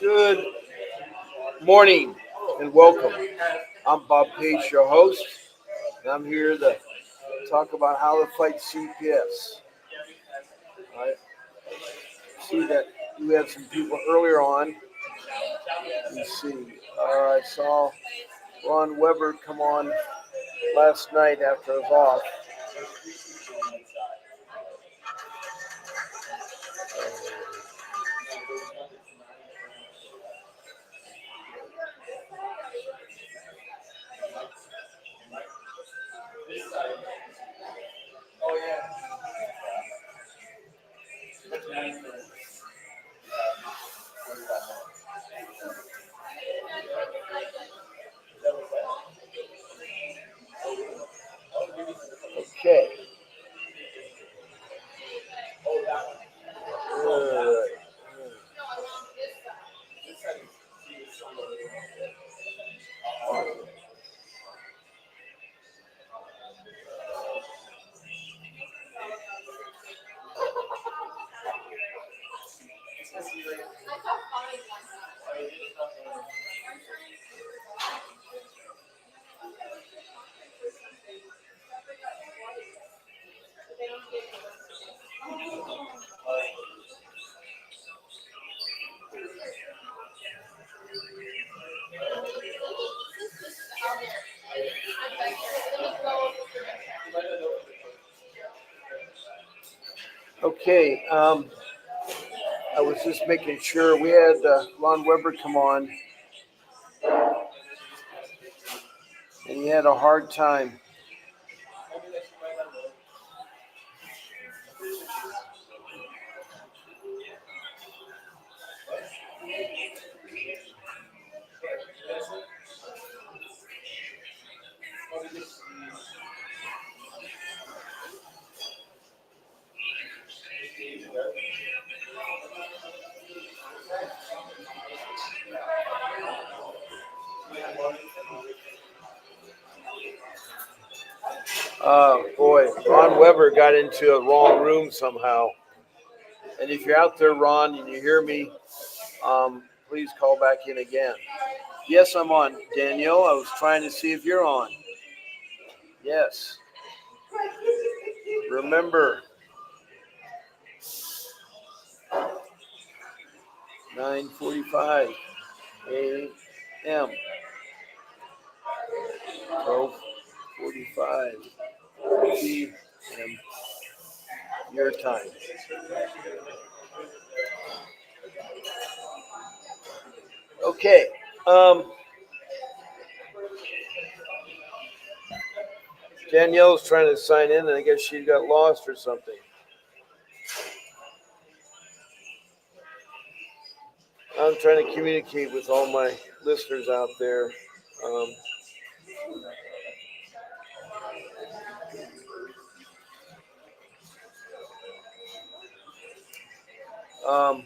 Good morning and welcome. I'm Bob Page, your host, and I'm here to talk about how to fight CPS. I see that you had some people earlier on. Let's see. I saw Ron Weber come on last night after I was off. Okay. Good. Okay. I was just making sure we had Ron Weber come on, and he had a hard time. Boy, Ron Weber got into a wrong room somehow. And if you're out there, Ron, and you hear me, please call back in again. Yes, I'm on. Danielle, I was trying to see if you're on. Yes. Remember, 9:45 a.m. 12:45 p.m. your time. Okay. Danielle's trying to sign in, and I guess she got lost or something. I'm trying to communicate with all my listeners out there. Um, um,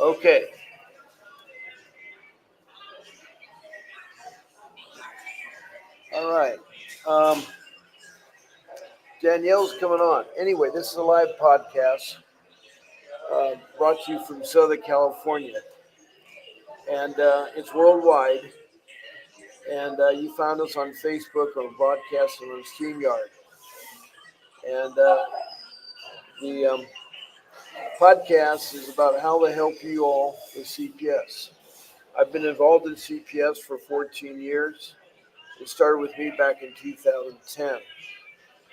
okay. All right. Um, Danielle's coming on. Anyway, this is a live podcast brought to you from Southern California, and it's worldwide. And you found us on Facebook or broadcasting on StreamYard. And the podcast is about how to help you all with CPS. I've been involved in CPS for 14 years. It started with me back in 2010.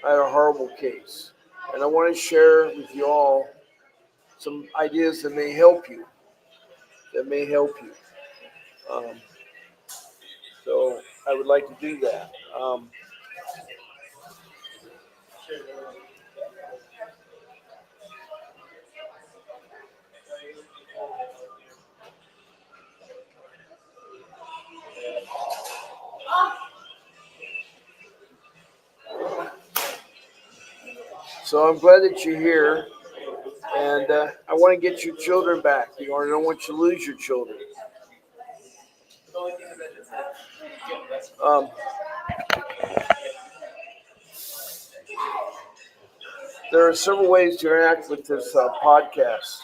I had a horrible case, and I want to share with you all some ideas that may help you. Um, so I would like to do that. So I'm glad that you're here, and I want to get your children back. I don't want you to lose your children. Um, there are several ways to interact with this podcast.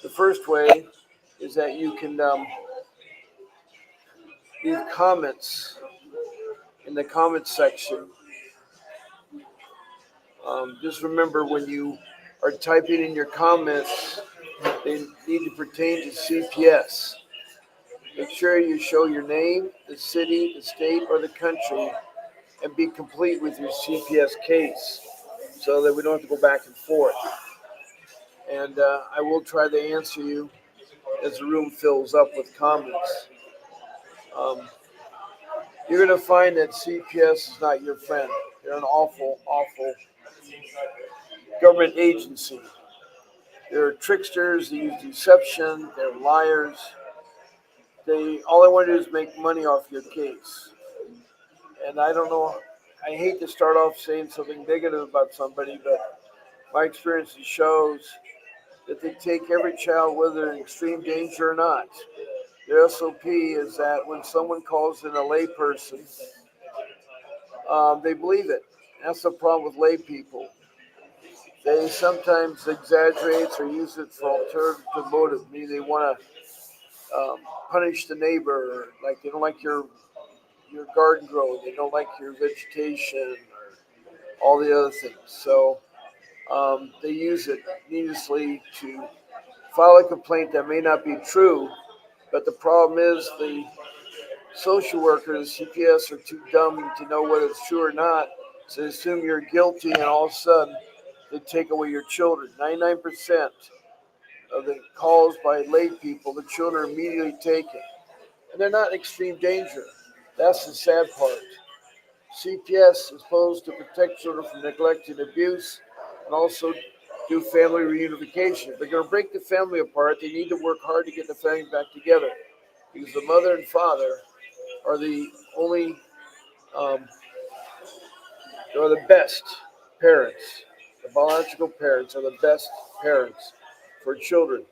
The first way is that you can leave comments in the comments section. Just remember when you are typing in your comments, they need to pertain to CPS. Make sure you show your name, the city, the state, or the country, and be complete with your CPS case so that we don't have to go back and forth. And I will try to answer you as the room fills up with comments. Um, you're going to find that CPS is not your friend. They're an awful, awful government agency. They're tricksters. They use deception. They're liars. All they want to do is make money off your case. And I don't know. I hate to start off saying something negative about somebody, but my experience shows that they take every child, whether they're in extreme danger or not. Their SOP is that when someone calls in a layperson, they believe it. That's the problem with lay people. They sometimes exaggerate or use it for alternative motive, meaning they want to punish the neighbor, like they don't like your garden growth, they don't like your vegetation, or all the other things. So they use it needlessly to file a complaint that may not be true, but the problem is the social workers, CPS, are too dumb to know whether it's true or not. So they assume you're guilty, and all of a sudden they take away your children. 99% of the calls by lay people, the children are immediately taken, and they're not in extreme danger. That's the sad part. CPS is supposed to protect children from neglect and abuse, and also do family reunification. If they're going to break the family apart, they need to work hard to get the family back together, because the mother and father are the only, are the best parents. The biological parents are the best parents for children.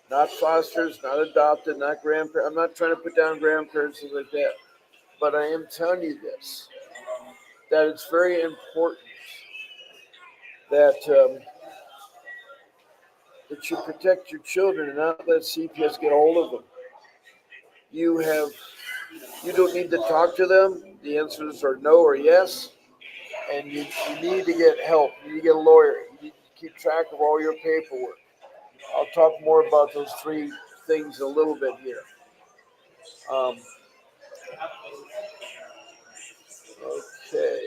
Not fosters, not adopted, not grandparents. I'm not trying to put down grandparents and like that, but I am telling you this, that it's very important that that you protect your children and not let CPS get hold of them. You have you don't need to talk to them. The answers are no or yes, and you need to get help. You need to get a lawyer. You need to keep track of all your paperwork. I'll talk more about those three things a little bit here. Um, okay.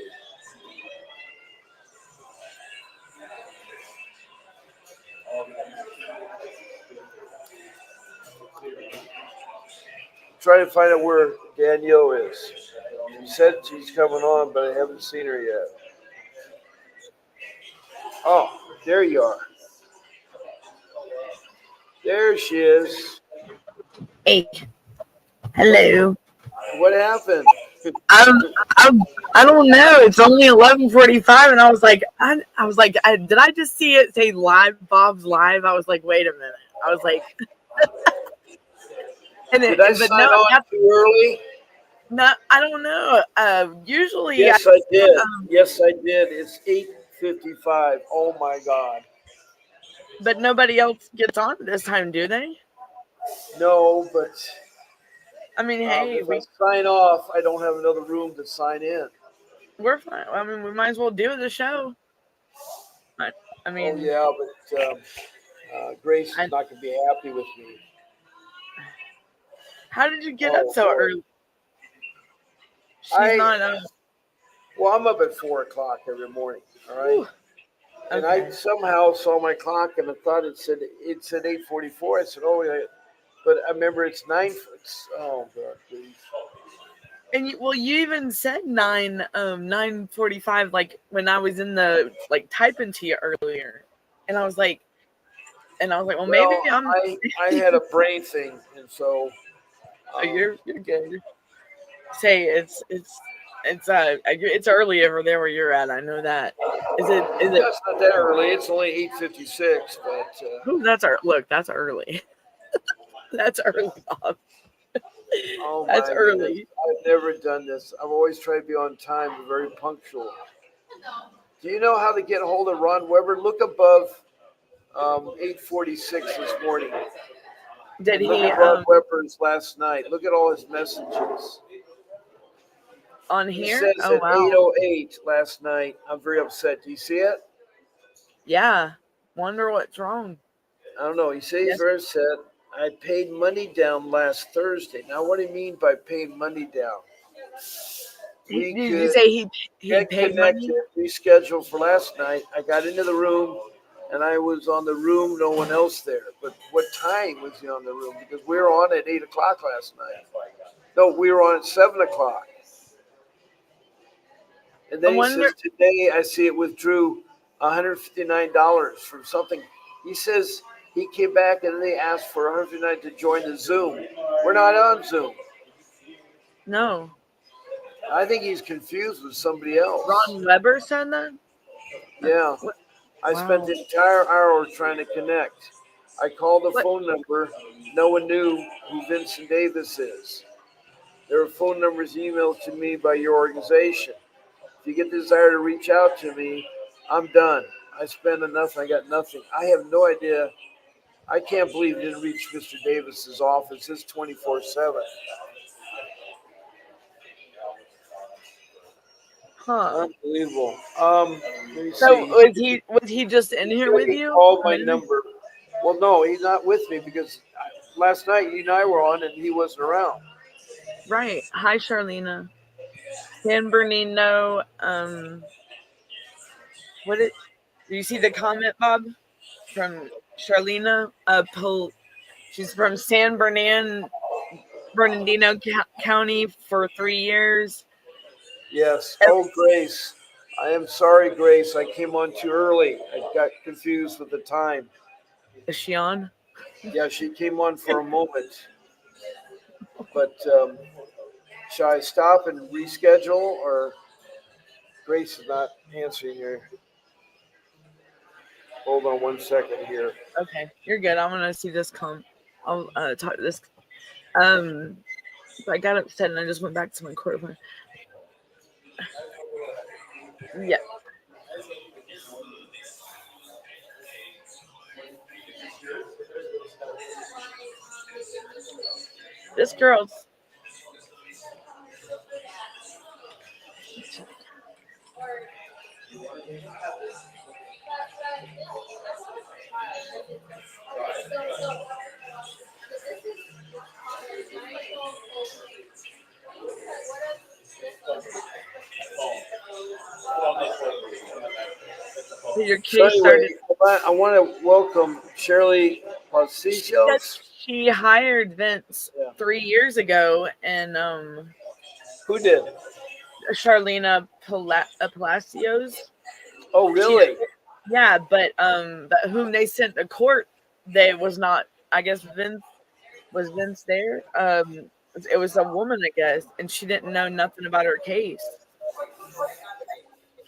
Trying to find out where Danielle is. She said she's coming on, but I haven't seen her yet. Oh, there you are. There she is. Hey, hello. What happened? I'm, I'm, I don't know. It's only 11:45, and I was like, did I just see it say live? Bob's live. I was like, wait a minute. I was like, Did I but sign no, on too early? no, I don't know. Usually, Yes, I did. Yes, I did. It's 8:55. Oh my God. but nobody else gets on this time, do they? No, but I mean, hey, if I sign off, I don't have another room to sign in. we're fine. I mean, we might as well do the show. I, I Oh mean, yeah, but Grace is I, not going to be happy with me. how did you get up Oh so Lord. early? She's not. Well, I'm up at 4 o'clock every morning. All right. Whew, And I okay. somehow saw my clock and I thought it said 8:44. I said, oh yeah, but I remember it's 9. Oh God, please. And you even said 9:45, like when I was in the like typing to you earlier, and I was like, well, maybe Well, I'm. I had a brain thing, and so You're good. Say it's early over there where you're at. I know that. Is it? it's not that early. It's only 8:56, but Ooh, that's early. Look, that's early. That's early, Bob. Oh That's my goodness. early. I've never done this. I've always tried to be on time and very punctual. Do you know how to get a hold of Ron Weber? Look above 8:46 this morning Did and look he at Ron Weber's last night. Look at all his messages. on He here? says Oh at wow. 8:08 last night, I'm very upset. Do you see it? Yeah. Wonder what's wrong. I don't know. He says he's Yes. very upset. I paid money down last Thursday. Now, what do you mean by paying money down? We Did you could say he get paid money? connected, reschedule for last night. I got into the room and I was on the room, no one else there. But what time was he on the room? Because we were on at 8 o'clock last night. No, we were on at 7 o'clock. And I then he wonder. says, today I see it withdrew $159 from something. He says he came back and they asked for $159 to join the Zoom. We're not on Zoom. No. I think he's confused with somebody else. Ron Weber said that? Yeah. What? I spent Wow. the entire hour trying to connect. I called the What? phone number. No one knew who Vincent Davis is. There were phone numbers emailed to me by your organization. If you get the desire to reach out to me, I'm done. I spent enough. I got nothing. I have no idea. I can't believe it didn't reach Mr. Davis's office. It's 24/7. Huh. Unbelievable. Let me So see. was he just in He here said with he you called a my minute? number. Well, no, he's not with me because last night you and I were on and he wasn't around. Right. Hi, Charlena. San Bernardino. What it? Do you see the comment, Bob, from Charlena? She's from San Bernardino County for 3 years. Yes. Oh, Grace. I am sorry, Grace. I came on too early. I got confused with the time. Is she on? Yeah, she came on for a moment. But shall I stop and reschedule or Grace is not answering here? Hold on 1 second here. Okay, you're good. I'm gonna see this come. I'll talk to this. Um, I got upset and I just went back to my court phone. Yeah, this girl's. So your So case started. anyway, I want to welcome Shirley She said Pasillos. she hired Vince Yeah. 3 years ago, and Who did? Charlena Palacios. Oh, She, really? yeah, but whom they sent to court, they was not. I guess Vince there. It was a woman, I guess, and she didn't know nothing about her case.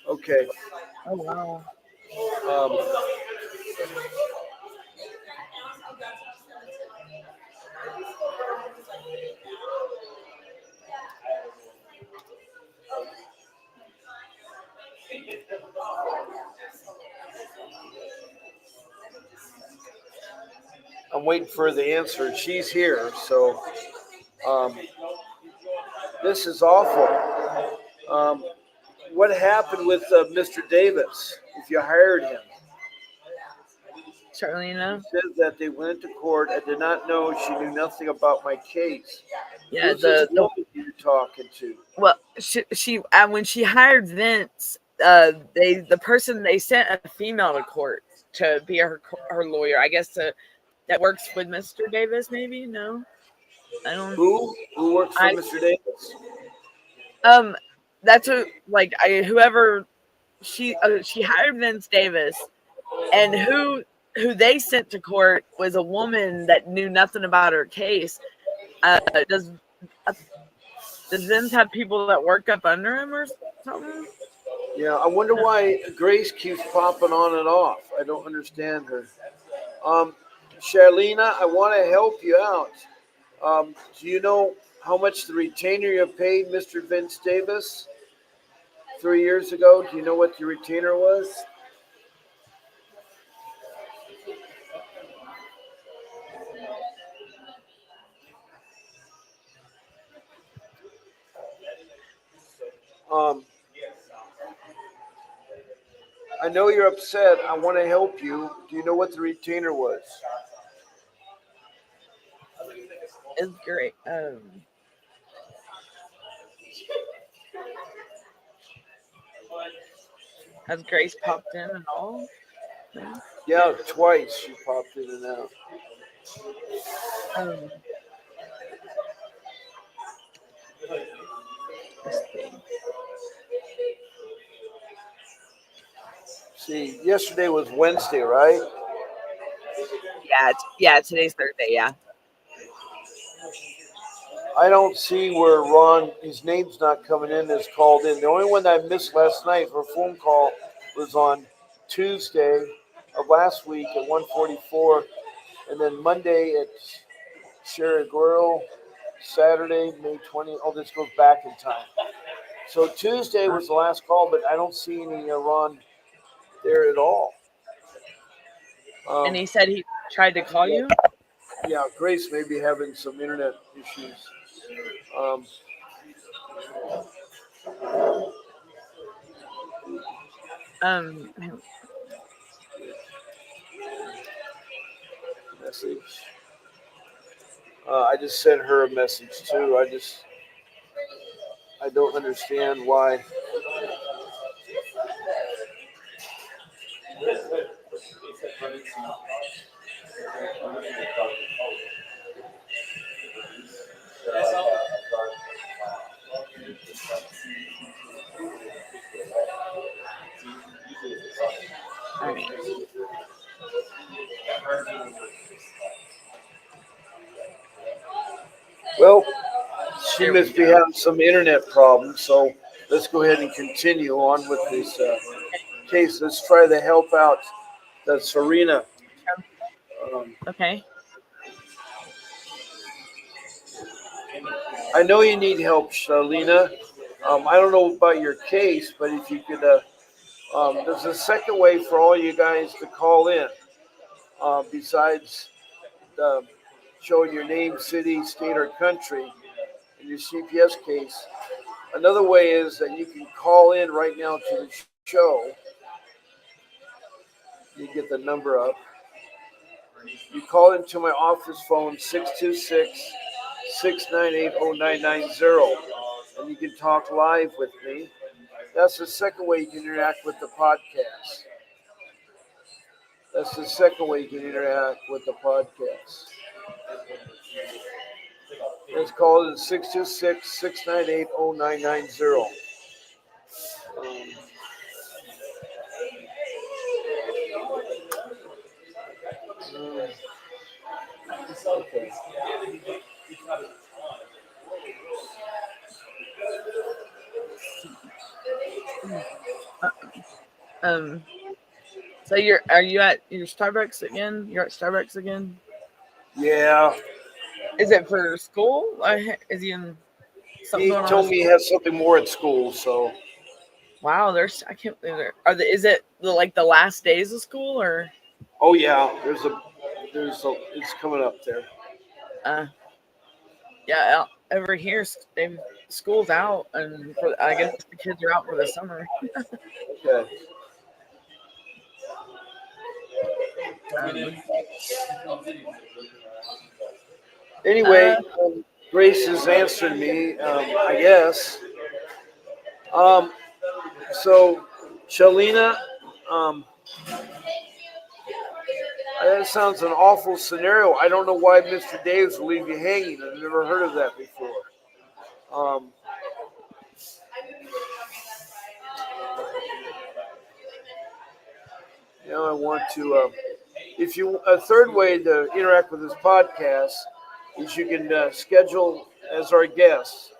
Okay. Oh wow. Um, I'm waiting for the answer. She's here, so um, this is awful. What happened with Mr. Davis? If you hired him, he Charlena. says that they went to court. I did not know she knew nothing about my case. Yeah, Who's this the woman you're talking to? well, she when she hired Vince, the person they sent a female to court to be her lawyer. I guess that works with Mr. Davis. Maybe no, I don't. Who works for I Mr. Davis? um, that's whoever she hired Vince Davis, and who they sent to court was a woman that knew nothing about her case. Uh, does uh, does Vince have people that work up under him or something? Yeah, I wonder why Grace keeps popping on and off. I don't understand her. Charlena, I want to help you out. Do you know how much the retainer you paid Mr. Vince Davis 3 years ago? Do you know what the retainer was? Um, I know you're upset. I want to help you. Do you know what the retainer was? Is great. Has Grace popped in and all? Maybe. Yeah, twice she popped in and out. Um, let's see. See, yesterday was Wednesday, right? Yeah. Today's Thursday. Yeah. I don't see where Ron, his name's not coming in as called in. The only one that I missed last night for a phone call was on Tuesday of last week at 1:44, and then Monday at Sierra Guerrero, Saturday, May 20th. Oh, this goes back in time. So Tuesday Uh, was the last call, but I don't see any Ron there at all. and Um, he said he tried to call yeah, you. yeah, Grace may be having some internet issues. Um, Um, message. I just sent her a message too. I don't understand why. all right. Well, she There we must be go. having some internet problems. So let's go ahead and continue on with this case. Let's try to help out the Serena. Um, Okay. I know you need help, Shalina. I don't know about your case, but if you could, there's a second way for all you guys to call in besides showing your name, city, state, or country in your CPS case. Another way is that you can call in right now to the show. You get the number up. You call into my office phone 626-698-0990, and you can talk live with me. That's the second way you can interact with the podcast. That's the second way you can interact with the podcast. It's called 626-698-0990. Okay. Uh, Um, so are you at your Starbucks again? You're at Starbucks again? Yeah, Is it for school? Is he in something he going on with told me he school? has something more at school, so Wow, I can't believe is it like the last days of school or oh yeah, it's coming up there. uh yeah, over here school's out and I guess the kids are out for the summer. Okay. Um Anyway, uh Grace has answered me, I guess. Um, so, Shalina, um, that sounds an awful scenario. I don't know why Mr. Davis will leave you hanging. I've never heard of that before. Um, I want to. If you a third way to interact with this podcast is you can schedule as our guest.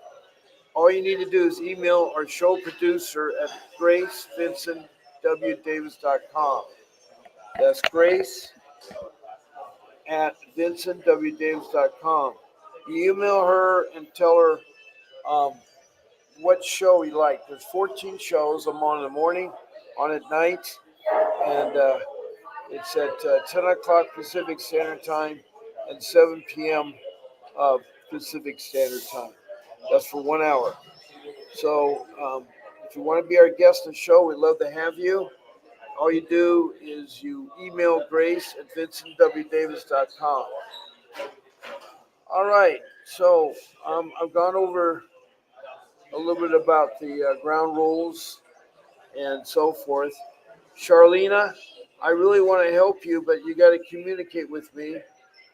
All you need to do is email our show producer at gracevincentwdavis.com. That's Grace at vincentwdavis.com. You email her and tell her um, what show you like. There's 14 shows. I'm on in the morning, on at night, and it's at 10 o'clock Pacific Standard Time and 7 p.m. Pacific Standard Time. That's for 1 hour. So if you want to be our guest on the show, we'd love to have you. All you do is you email Grace at vincentwdavis.com. All right. So I've gone over a little bit about the ground rules and so forth. Charlena, I really want to help you, but you got to communicate with me.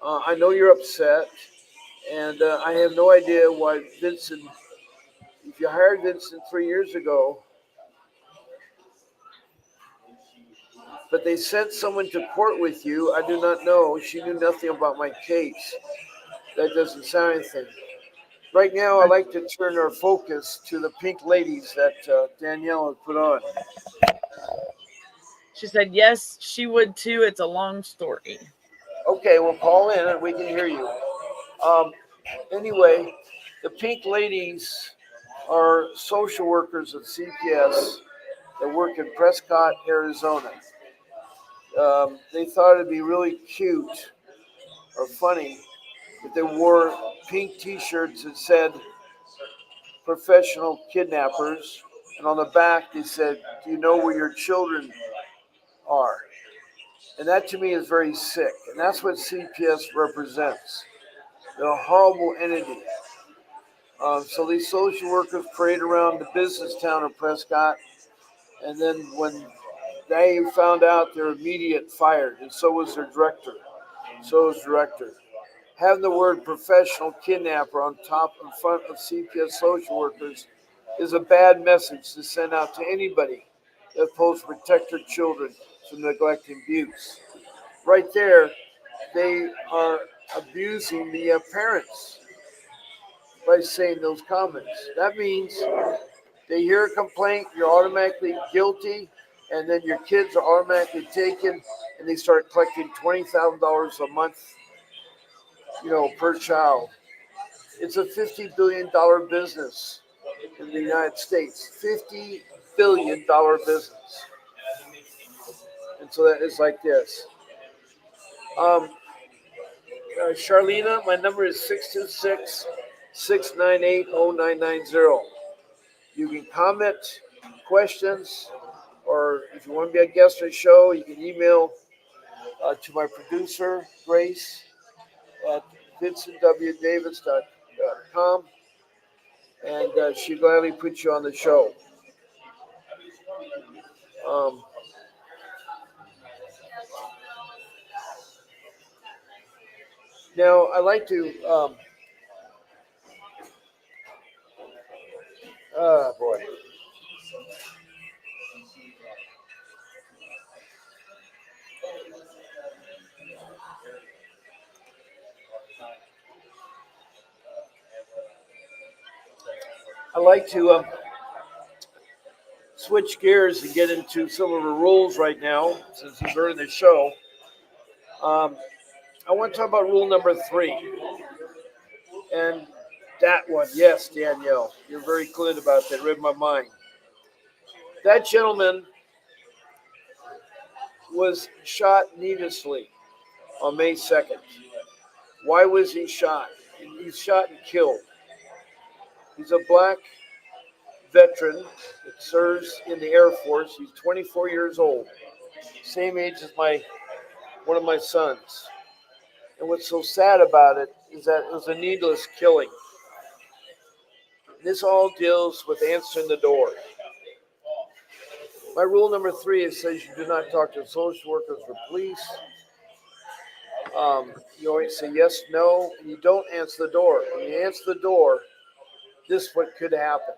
I know you're upset, and I have no idea why Vincent, if you hired Vincent 3 years ago, but they sent someone to court with you, I do not know. She knew nothing about my case. That doesn't sound anything. Right now, I'd like to turn our focus to the pink ladies that Danielle has put on. She said, yes, she would too. It's a long story. Okay, well, call in and we can hear you. Um, anyway, the pink ladies are social workers at CPS that work in Prescott, Arizona. They thought it'd be really cute or funny if they wore pink T-shirts that said "professional kidnappers," and on the back they said, "Do you know where your children are?" And that to me is very sick, and that's what CPS represents. They're a horrible entity. So these social workers parade around the business town of Prescott, and then when they found out, they're immediate fired, and so was their director. So was director. Having the word professional kidnapper on top and front of CPS social workers is a bad message to send out to anybody that supposed to protect their children from neglect and abuse. Right there, they are abusing the parents by saying those comments. That means they hear a complaint, you're automatically guilty, and then your kids are automatically taken, and they start collecting $20,000 a month, per child. It's a $50 billion business in the United States. $50 billion business. And so that is like this. Um, Charlena, my number is 626-698-0990. You can comment, questions, or if you want to be a guest on the show, you can email to my producer, Grace, at vincentwdavis.com, and she'd gladly put you on the show. Um, Now, I like to, boy. I like to switch gears and get into some of the rules right now, since it's early in the show. Um, I want to talk about rule number 3. And that one, yes, Danielle, you're very clear about that. Read my mind. That gentleman was shot needlessly on May 2nd. Why was he shot? He's shot and killed. He's a black veteran that serves in the Air Force. He's 24 years old, same age as one of my sons. And what's so sad about it is that it was a needless killing. This all deals with answering the door. My rule number 3 is says you do not talk to social workers or police. You always say yes, no, and you don't answer the door. When you answer the door, this is what could happen.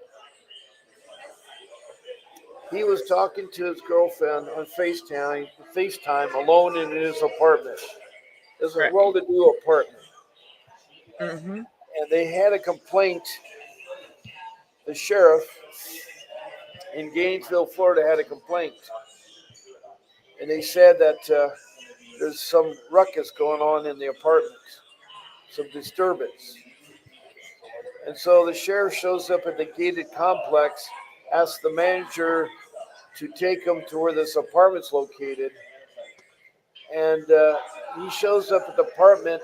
He was talking to his girlfriend on FaceTime alone in his apartment. It's a Right. well-to-do apartment. Mm-hmm. And they had a complaint. The sheriff in Gainesville, Florida, had a complaint. And they said that there's some ruckus going on in the apartment, some disturbance. And so the sheriff shows up at the gated complex, asks the manager to take him to where this apartment's located. And he shows up at the apartment,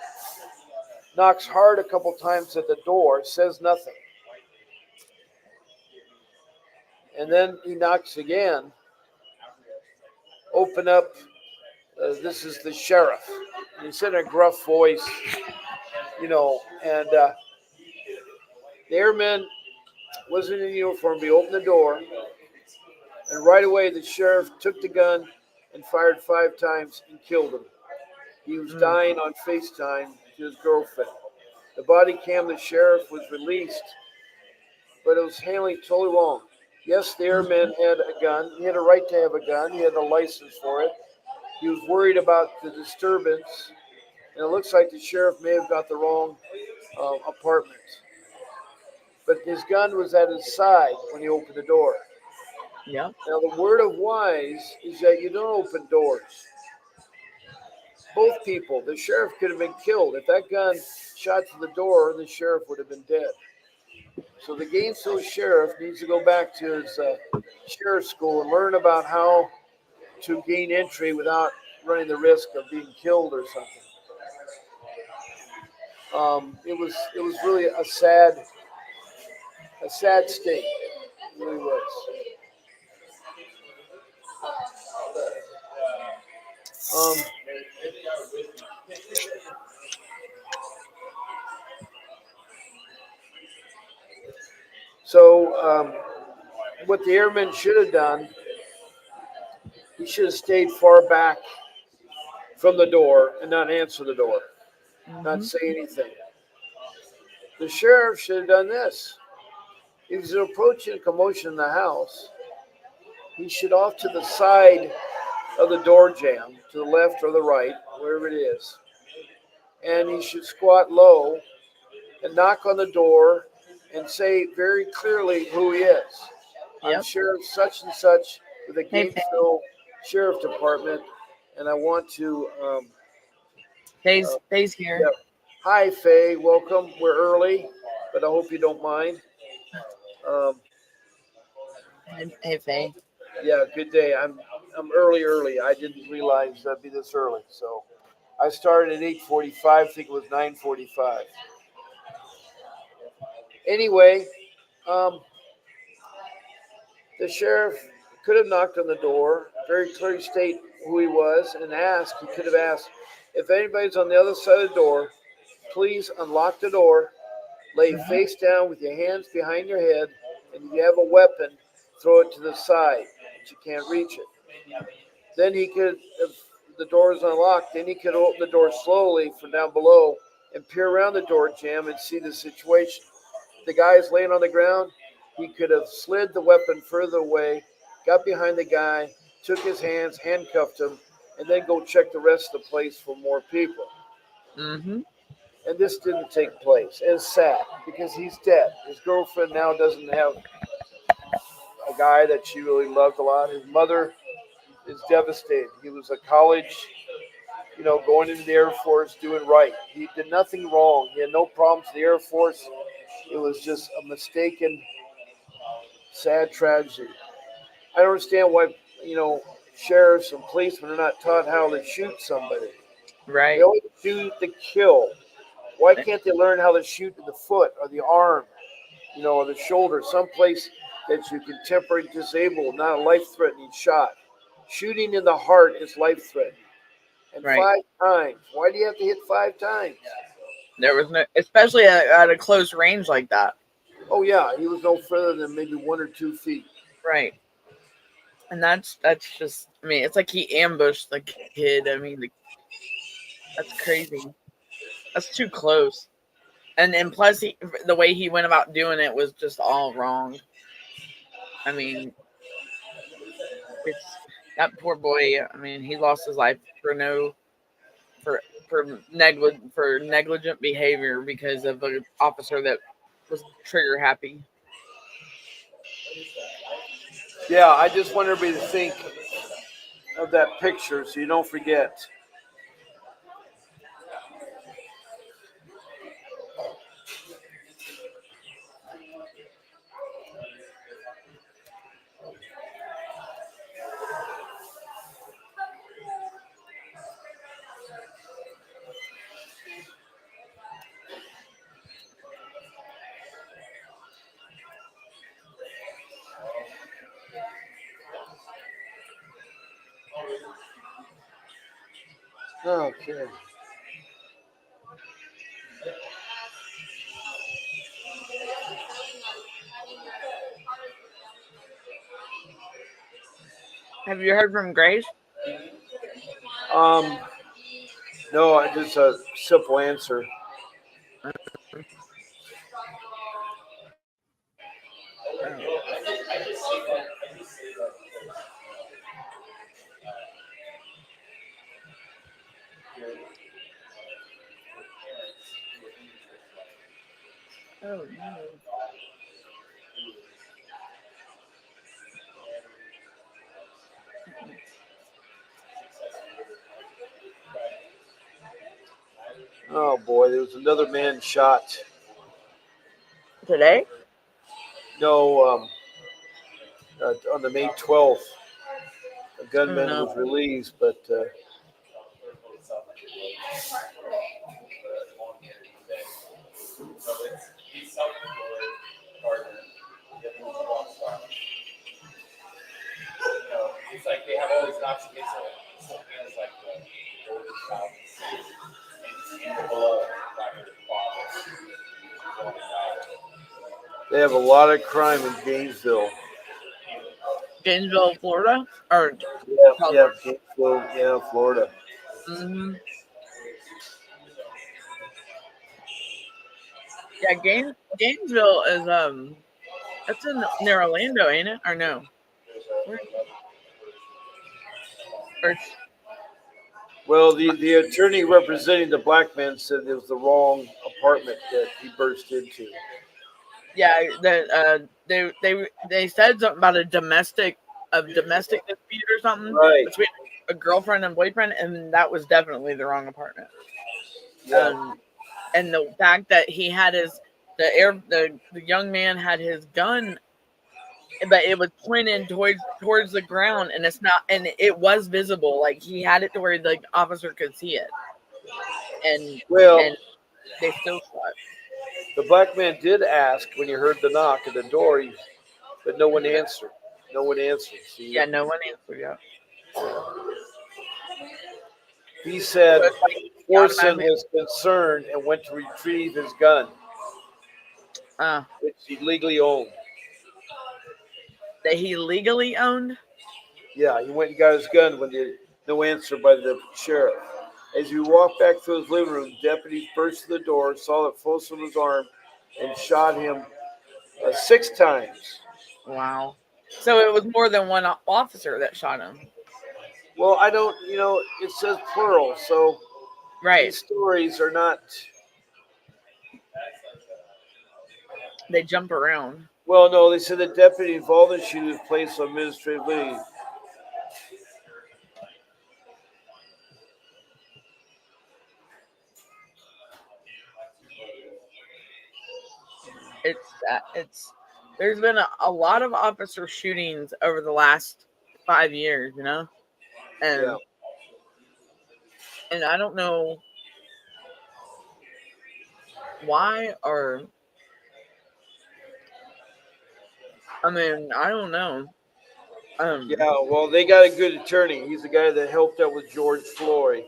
knocks hard a couple times at the door, says nothing. And then he knocks again. Open up. This is the sheriff. And he said in a gruff voice, and the airman wasn't in uniform. He opened the door, and right away the sheriff took the gun and fired 5 times and killed him. He was dying on FaceTime to his girlfriend. The body cam, the sheriff was released, but it was handling totally wrong. Yes, the airman had a gun. He had a right to have a gun. He had a license for it. He was worried about the disturbance, and it looks like the sheriff may have got the wrong apartment. But his gun was at his side when he opened the door. Yeah. Now, the word of wise is that you don't open doors. Both people, the sheriff could have been killed. If that gun shot to the door, the sheriff would have been dead. So the Gainesville sheriff needs to go back to his sheriff's school and learn about how to gain entry without running the risk of being killed or something. It was really a sad state. It really was. Um, so what the airman should have done, he should have stayed far back from the door and not answer the door, not say anything. The sheriff should have done this. If he's approaching a commotion in the house, he should off to the side of the door jamb, to the left or the right, wherever it is. And he should squat low and knock on the door and say very clearly who he is. I'm Yep. Sheriff such and such with the Hey, Faye. Gainesville Sheriff Department, and I want to. Faye's here. Yeah. Hi, Faye. Welcome. We're early, but I hope you don't mind. Um, Hey, Faye. yeah, good day. I'm early. I didn't realize I'd be this early, so I started at 8:45. I think it was 9:45. Anyway, um, the sheriff could have knocked on the door, very clearly state who he was, and asked. He could have asked, if anybody's on the other side of the door, please unlock the door, lay face down with your hands behind your head, and if you have a weapon, throw it to the side, but you can't reach it. Then he could, if the door is unlocked, then he could open the door slowly from down below and peer around the door jamb and see the situation. If the guy is laying on the ground, he could have slid the weapon further away, got behind the guy, took his hands, handcuffed him, and then go check the rest of the place for more people. Mm-hmm. And this didn't take place. It's sad because he's dead. His girlfriend now doesn't have a guy that she really loved a lot. His mother is devastated. He was a college, going into the Air Force, doing right. He did nothing wrong. He had no problems with the Air Force. It was just a mistaken, sad tragedy. I don't understand why, sheriffs and policemen are not taught how to shoot somebody. Right. They always shoot to kill. Why can't they learn how to shoot in the foot or the arm, or the shoulder, someplace that you can temporarily disable, not a life-threatening shot? Shooting in the heart is life-threatening. And Right. 5 times. Why do you have to hit 5 times? There was no, especially at a close range like that. Oh, yeah, he was no further than maybe 1 or 2 feet. Right. And that's just, I mean, it's like he ambushed the kid. I mean, that's crazy. That's too close. And plus, the way he went about doing it was just all wrong. I mean, it's that poor boy. I mean, he lost his life for negligent behavior because of an officer that was trigger happy. Yeah, I just want everybody to think of that picture so you don't forget. Okay. Have you heard from Grace? Um, no, just a simple answer. Oh, oh no. Oh boy, there was another man shot. Today? No, on the May 12th, a Oh gunman no. was released, but they have a lot of crime in Gainesville. Gainesville, Florida? Or Yeah, yeah, California? Gainesville, yeah, Florida. Mm-hmm. Yeah, Gainesville is that's in near Orlando, ain't it? Or no? Where, or Well, the attorney representing the black man said it was the wrong apartment that he burst into. yeah, they said something about a domestic dispute or something Right. between a girlfriend and boyfriend, and that was definitely the wrong apartment. Yeah. Um, and the fact that he had the young man had his gun, but it was pointed towards the ground, and it was visible, like he had it to where the officer could see it, and Well, and they still shot. the black man did ask when he heard the knock at the door, but no one answered. No one answered. See, Yeah, no one answered yet. he So said it's like he Forson automatically was concerned and went to retrieve his gun, uh which he legally owned. that he legally owned. Yeah, he went and got his gun when there no answer by the sheriff. As he walked back through his living room, deputies burst through the door, saw that Folsom was armed, and shot him 6 times. Wow. So it was more than one officer that shot him. Well, I don't, it says plural, so Right. these stories are not. They jump around. Well, no, they said the deputy involved in the shooting was placed on administrative leave. It's there's been a lot of officer shootings over the last 5 years, Yeah. and I don't know why, or I mean, I don't know. Yeah, Um, well, they got a good attorney. He's the guy that helped out with George Floyd.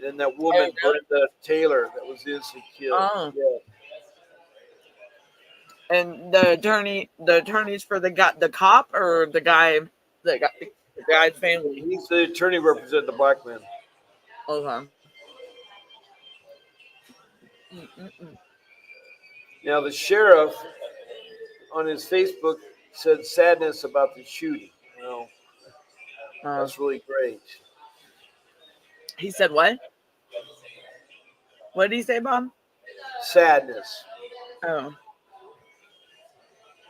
And that oh, woman, really? Brenda Taylor, that was instantly killed. Oh, Yeah. and the attorneys for the cop, or the guy's family. He's the attorney representing the black man. Okay. Mm-mm-mm. Now, the sheriff on his Facebook said sadness about the shooting. Well, Uh, that's really great. he said what? What did he say, Bob? Sadness. Oh,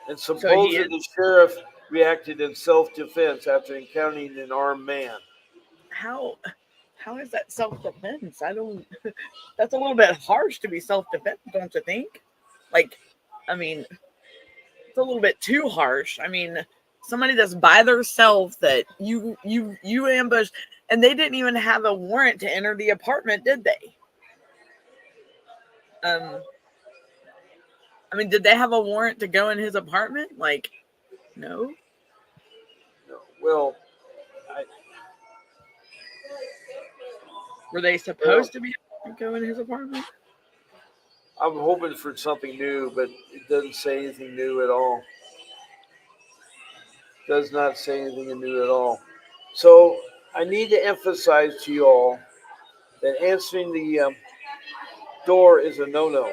And so he supposedly is. the sheriff reacted in self defense after encountering an armed man. How how is that self defense? I don't. That's a little bit harsh to be self defense, don't you think? Like, I mean, it's a little bit too harsh. I mean, somebody that's by themselves that you ambush, and they didn't even have a warrant to enter the apartment, did they? Um, I mean, did they have a warrant to go in his apartment? Like, no. No. Well, I, Were they supposed to be go in his apartment? I'm hoping for something new, but it doesn't say anything new at all. Does not say anything new at all. So I need to emphasize to you all that answering the door is a no-no.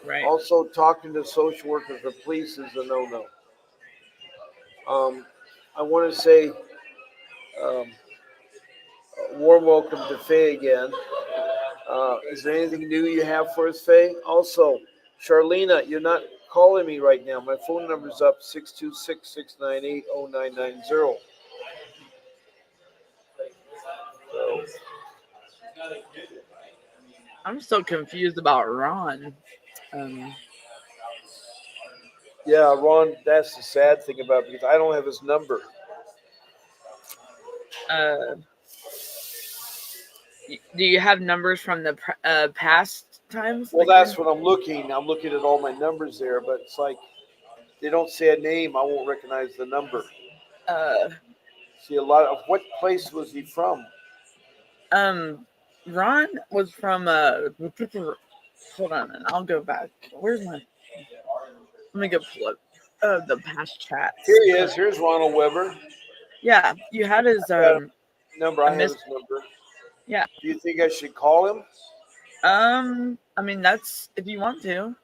Right. Also, talking to social workers or police is a no-no. Um, I want to say um, warm welcome to Faye again. Is there anything new you have for us, Faye? Also, Charlena, you're not calling me right now. My phone number's up 626-698-0990. So, I'm still confused about Ron. Um, yeah, Ron, that's the sad thing about it because I don't have his number. uh, do you have numbers from the past times? Well, Like when? that's what I'm looking. I'm looking at all my numbers there, but it's like they don't say a name. I won't recognize the number. Uh, See, a lot of what place was he from? um, Ron was from hold on, and I'll go back. Where's my? Let me go pull up the past Here chats. he is. Here's Ronald Weber. Yeah, you had his Got a number. a I have miss. his number. Yeah. Do you think I should call him? I mean that's if you want to.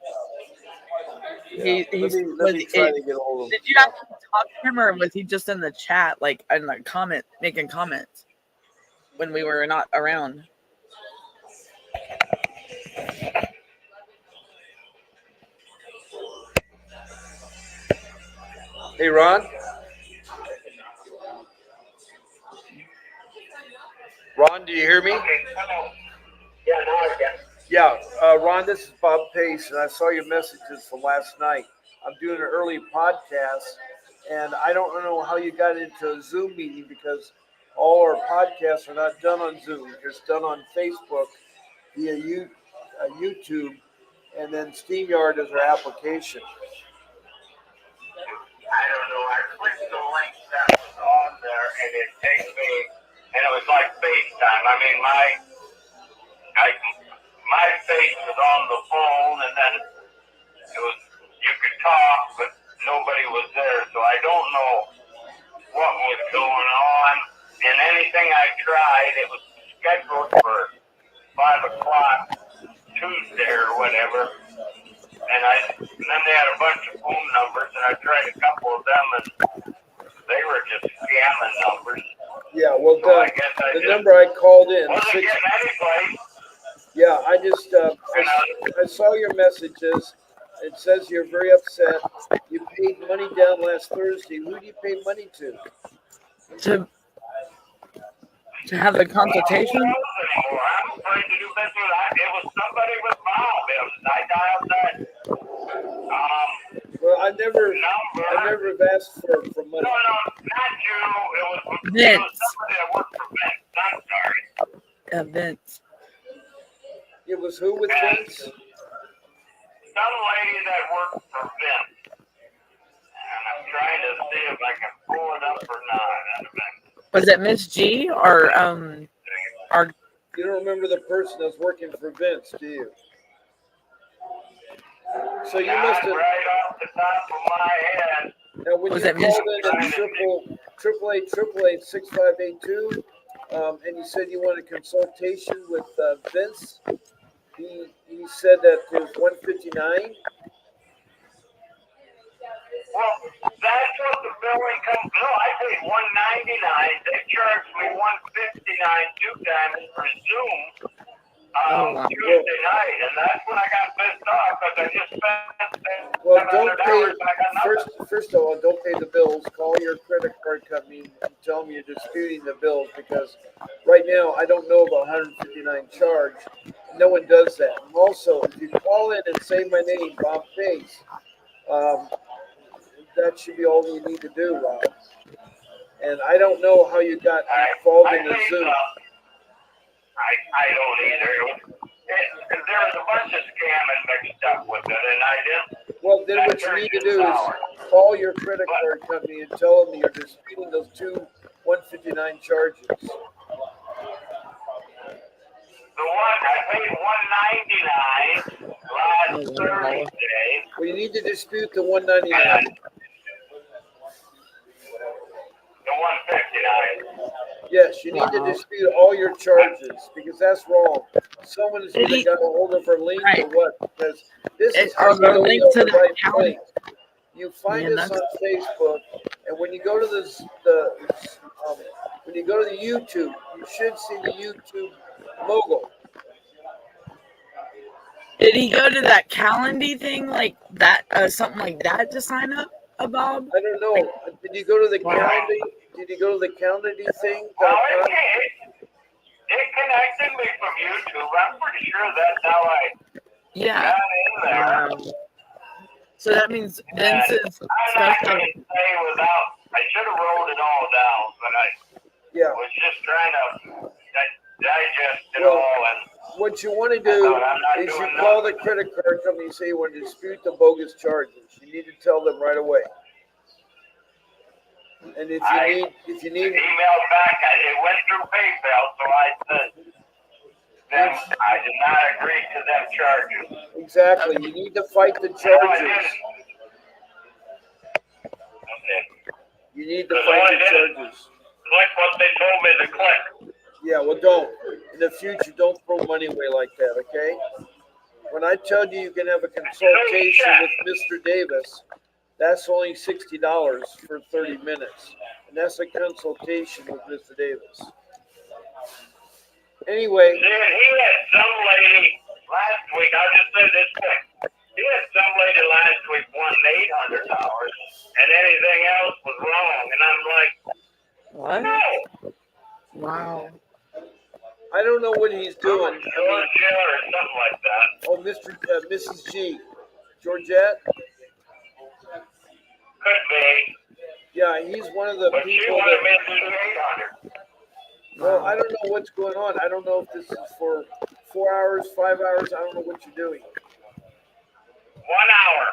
Yeah. Let He's me let was me try it, to get a hold of him. did you Yeah. actually talk to him or was he just in the chat like in the comment making comments when we were not around? Hey, Ron. Ron, do you hear me? Okay, hello. Yeah, now I can. Yeah, Ron, this is Bob Pace, and I saw your messages from last night. I'm doing an early podcast, and I don't know how you got into a Zoom meeting because all our podcasts are not done on Zoom. They're done on Facebook via YouTube, and then StreamYard is our application. I don't know. I clicked the link that was on there, and it takes me, and it was like FaceTime. I mean, my face was on the phone, and then it was you could talk, but nobody was there. So I don't know what was going on. And anything I tried, it was scheduled for 5 o'clock Tuesday or whatever. And then they had a bunch of phone numbers, and I tried a couple of them, and they were just scamming numbers. Yeah, well, So I guess I the just number I called in. wasn't getting any place. Yeah, I saw your messages. It says you're very upset. You paid money down last Thursday. Who do you pay money to? To have the consultation? Who knows anymore? I'm afraid to do business with. It was somebody with Bob. I dialed that Well, I never number. have asked for money. No, not you. It was Vince. somebody that worked for Vince. I'm sorry. Vince. It was who with Vince? Some lady that worked for Vince. And I'm trying to see if I can pull it up or not. Was it Miss G or You don't remember the person that's working for Vince, do you? So you must have. Right off the top of my head. Now, when Was you it Miss- called in at 888-888-6582, and you said you wanted consultation with Vince, he said that it was 159. Well, that's what the billing comes. No, I paid $199. They charged me $159 2 times for Zoom Tuesday night, and that's when I got pissed off because I just spent Well, don't $700 pay. and I got nothing. First of all, don't pay the bills. Call your credit card company and tell them you're disputing the bills because right now I don't know about 159 charge. No one does that. And also, if you call in and say my name, Bob Pace, that should be all you need to do, Rob. And I don't know how you got involved in the Zoom. I don't either. There was a bunch of scamming mixed up with it, and I didn't. Well, then what you need to do is call your credit card company and tell them you're disputing those two 159 charges. paid $199 last Thursday. Well, you need to dispute the $199. And the $159. Yes, you need to Wow. dispute all your charges because that's wrong. Someone has Did either he- got a hold of her link Right. or what? Because this is Are how you there know links you're to on the the right account? place. You find Man, us on Facebook, and when you go to when you go to the YouTube, you should see the YouTube logo. Did he go to that Calendly thing like that, something like that to sign up, Bob? I don't know. Did you go to the Wow. Calendly? Did you go to the Calendly thing? Well, it connected me from YouTube. I'm pretty sure that's how I Yeah. got in there. Wow. So that means Vince's I'm stuff. not going to say without, I should have wrote it all down, but I Yeah. was just trying to digest it Well, all. And what you want to I do thought, I'm not is you doing call the nothing. credit card company and say you want to dispute the bogus charges. You need to tell them right away. And if you need, Emailed back, it went through PayPal, so I said, then I did not agree to them charges. exactly, you need to fight the No, I charges. didn't. Okay. You need to No, fight I the didn't. charges. Click what they told me to click. Yeah, well, don't. In the future, don't throw money away like that, okay? When I tell you you can have a consultation with Mr. Davis, that's only $60 for 30 minutes. And that's a consultation with Mr. Davis. Anyway, See, he had some lady last week, I'll just say this quick. He had some lady last week wanting $800, and anything else was wrong. And I'm like, What? no. Wow. I don't know what he's doing. Georgia or something like that. Oh, Mrs. G. Georgette? Could be. Yeah, he's one of the But she people wanted me that. to do 800. Well, I don't know what's going on. I don't know if this is for 4 hours, 5 hours. I don't know what you're doing. 1 hour.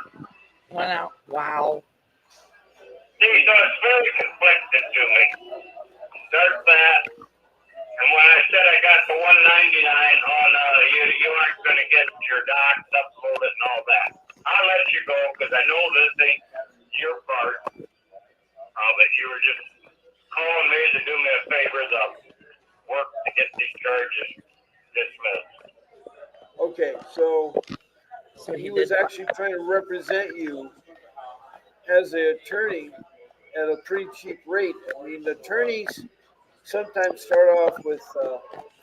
Went out. Wow. See, so it's very conflicted to me. Start that. And when I said I got the $199 on, you aren't going to get your docs uploaded and all that. I'll let you go because I know this ain't your part. But you were just calling me to do me a favor to work to get these charges dismissed. Okay, so So he was actually trying to represent you as an attorney at a pretty cheap rate. I mean, attorneys sometimes start off with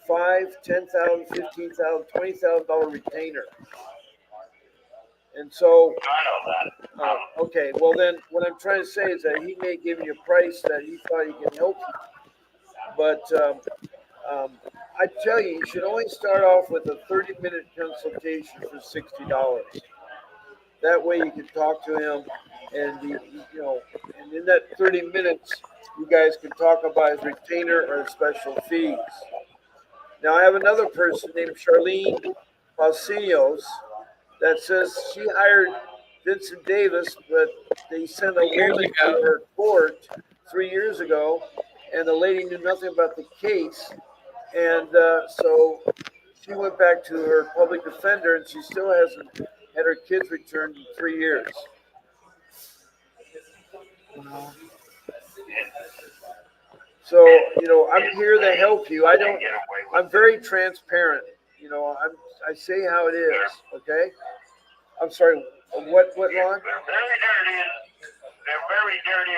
$5,000, $10,000, $15,000, $20,000 retainer. And so, I know that. okay, well then, what I'm trying to say is that he may give you a price that he thought he can help you. But I tell you should only start off with a 30-minute consultation for $60. That way you can talk to him, and and in that 30 minutes, you guys can talk about his retainer or his special fees. Now I have another person named Charlene Palcinos that says she hired Vincent Davis, but they sent a woman to her court 3 years ago, and the lady knew nothing about the case, and so she went back to her public defender, and she still hasn't had her kids returned in 3 years. Wow. So I'm here to help you. I'm very transparent. I say how it is. Okay. I'm sorry. What, Ron? They're very dirty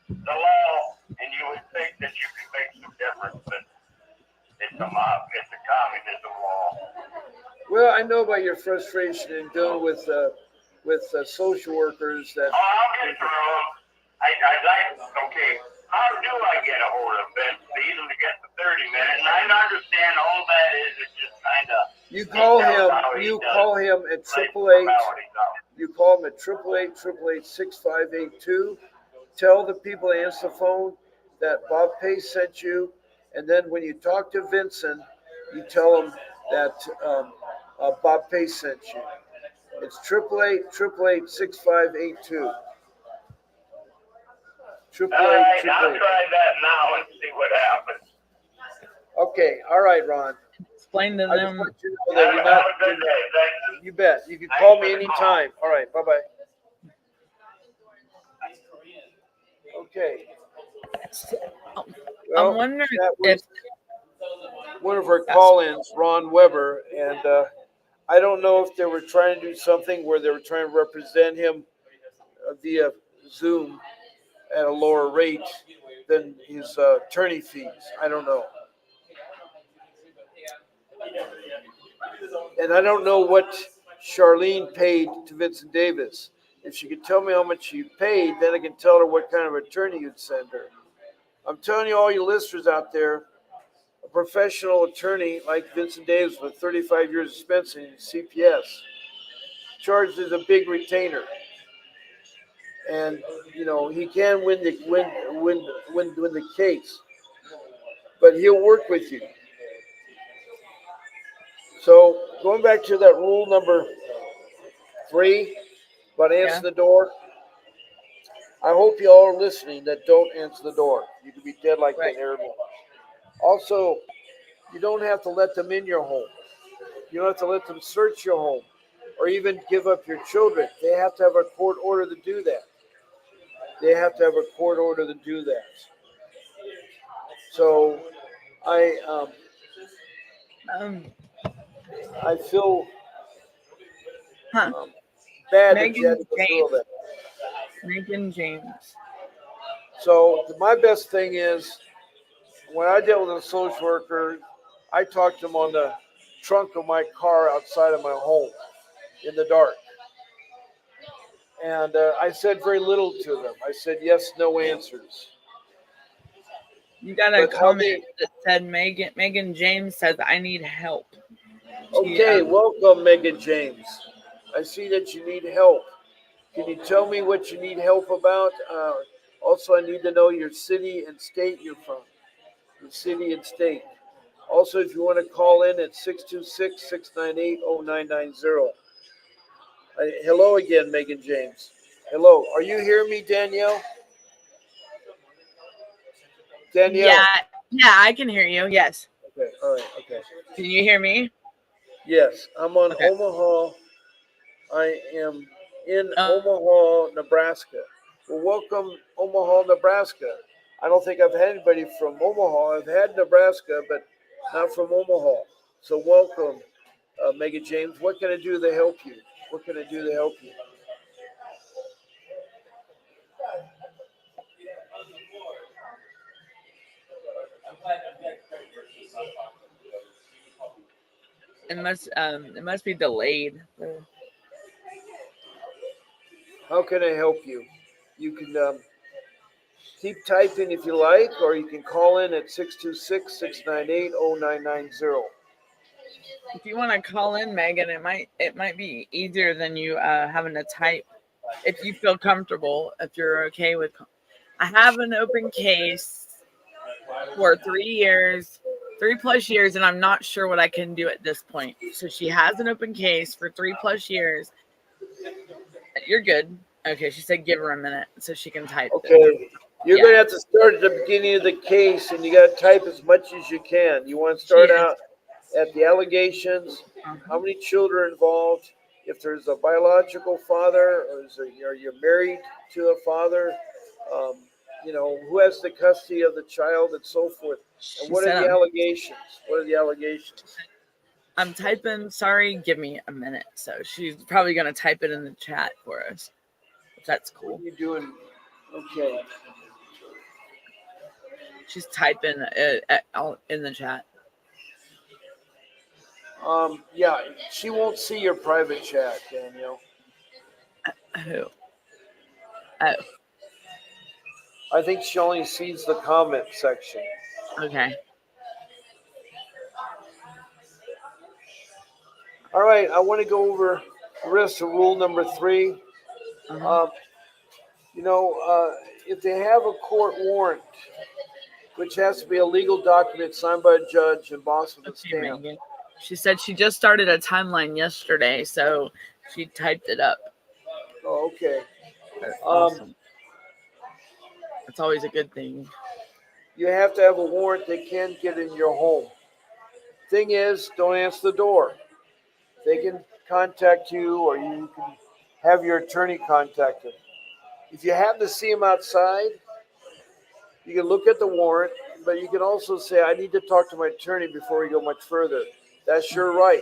in the law, and you would think that you could make some difference, but it's a communism law. Well, I know about your frustration in dealing with social workers that. Oh, I'll get through them. Okay, how do I get a hold of Vince to even to get the 30 minutes? And I understand all that is just kind of. You call him at 888. You call him at 888-888-6582. Tell the people to answer the phone that Bob Pace sent you, and then when you talk to Vincent, you tell him that Bob Pace sent you. It's 888-888-6582. All right, I'll try that now and see what happens. Okay, all right, Ron. explain to I just them. want you to know that Have, you're have not. a good day. Thanks. You bet. You can call me anytime. All right. Bye bye. Okay. I'm Well, wondering that if was one of our call-ins, Ron Weber, and I don't know if they were trying to do something where they were trying to represent him via Zoom at a lower rate than his attorney fees. I don't know. And I don't know what Charlene paid to Vincent Davis. If she could tell me how much she paid, then I can tell her what kind of attorney you'd send her. I'm telling you, all you listeners out there, a professional attorney like Vincent Davis with 35 years of experience in CPS charges a big retainer. And he can win the case, but he'll work with you. So going back to that rule number 3 about answering the door, I hope you all are listening that don't answer the door. You could be dead like that airman. Also, you don't have to let them in your home. You don't have to let them search your home or even give up your children. They have to have a court order to do that. So I um, I feel huh, bad that you had Megan to go through all James. that. Megan James. So my best thing is when I dealt with a social worker, I talked to them on the trunk of my car outside of my home in the dark. And I said very little to them. I said yes, no answers. You got a But how comment they? that said Megan James says I need help. She Okay, welcome, Megan James. I see that you need help. Can you tell me what you need help about? Also, I need to know your city and state you're from. Your city and state. Also, if you want to call in at 626-698-0990. Hello again, Megan James. Hello. Are you hearing me, Danielle? Danielle. yeah, I can hear you. Yes. Okay, all right, okay. Can you hear me? Yes, I'm on Okay. Omaha. I am in Uh, Omaha, Nebraska. Well, welcome, Omaha, Nebraska. I don't think I've had anybody from Omaha. I've had Nebraska, but not from Omaha. So welcome, Megan James. What can I do to help you? What can I do to help you? it must be delayed. How can I help you? You can keep typing if you like, or you can call in at 626-698-0990. If you want to call in, Megan, it might be easier than you having to type. If you feel comfortable, if you're okay with, I have an open case for 3 years, 3+ years, and I'm not sure what I can do at this point. So she has an open case for 3+ years. You're good. Okay, she said give her a minute so she can type it. Okay. You're Yeah, going to have to start at the beginning of the case, and you got to type as much as you can. You want to she start is. out at the allegations, how Uh-huh. many children are involved, if there's a biological father, or are you married to a father, um, who has the custody of the child, and so forth. And She what are said the allegations? What are the allegations? I'm typing. Sorry, give me a minute. So she's probably gonna type it in the chat for us. If that's What cool. are you doing? Okay. She's typing it in the chat. Yeah, she won't see your private chat, Danielle. Who? Oh, I think she only sees the comment section. okay. All right, I want to go over the rest of rule number 3. Uh-huh. Um, if they have a court warrant, which has to be a legal document signed by a judge and embossed with a Okay, stamp. Megan. She said she just started a timeline yesterday, so she typed it up. Oh, okay. That's Um, awesome. That's always a good thing. you have to have a warrant they can get in your home. thing is, don't answer the door. They can contact you, or you can have your attorney contact them. If you happen to see them outside, you can look at the warrant, but you can also say, I need to talk to my attorney before we go much further. That's your right.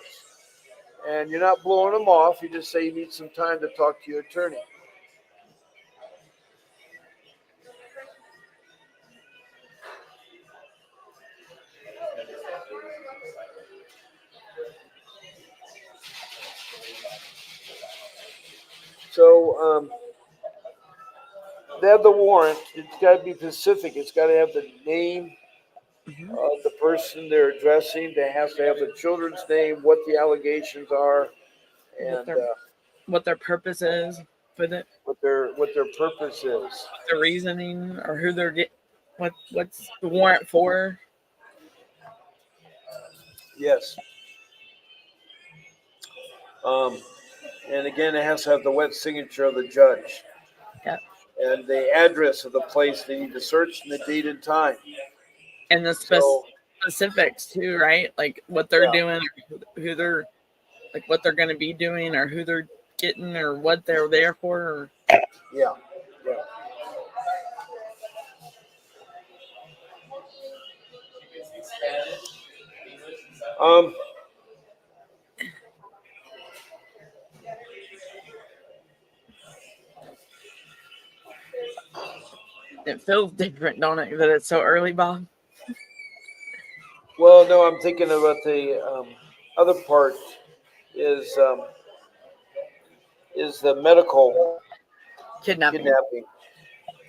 And you're not blowing them off. You just say you need some time to talk to your attorney. So they have the warrant. It's got to be specific. It's got to have the name Mm-hmm. of the person they're addressing. They have to have the children's name, what the allegations are, What and their purpose is with it, what their purpose is. what their reasoning, or who they're what's the warrant for. Yes. Um, and again, it has to have the wet signature of the judge Yeah, and the address of the place they need to search and the date and time. and the So specifics too, right? Like what they're yeah, doing, or who they're like, what they're going to be doing, or who they're getting, or what they're there for. Or... yeah, yeah. Um, It feels different, don't it? That it's so early, Bob. well, no, I'm thinking about the other part is um, is the medical Kidnapping. kidnapping.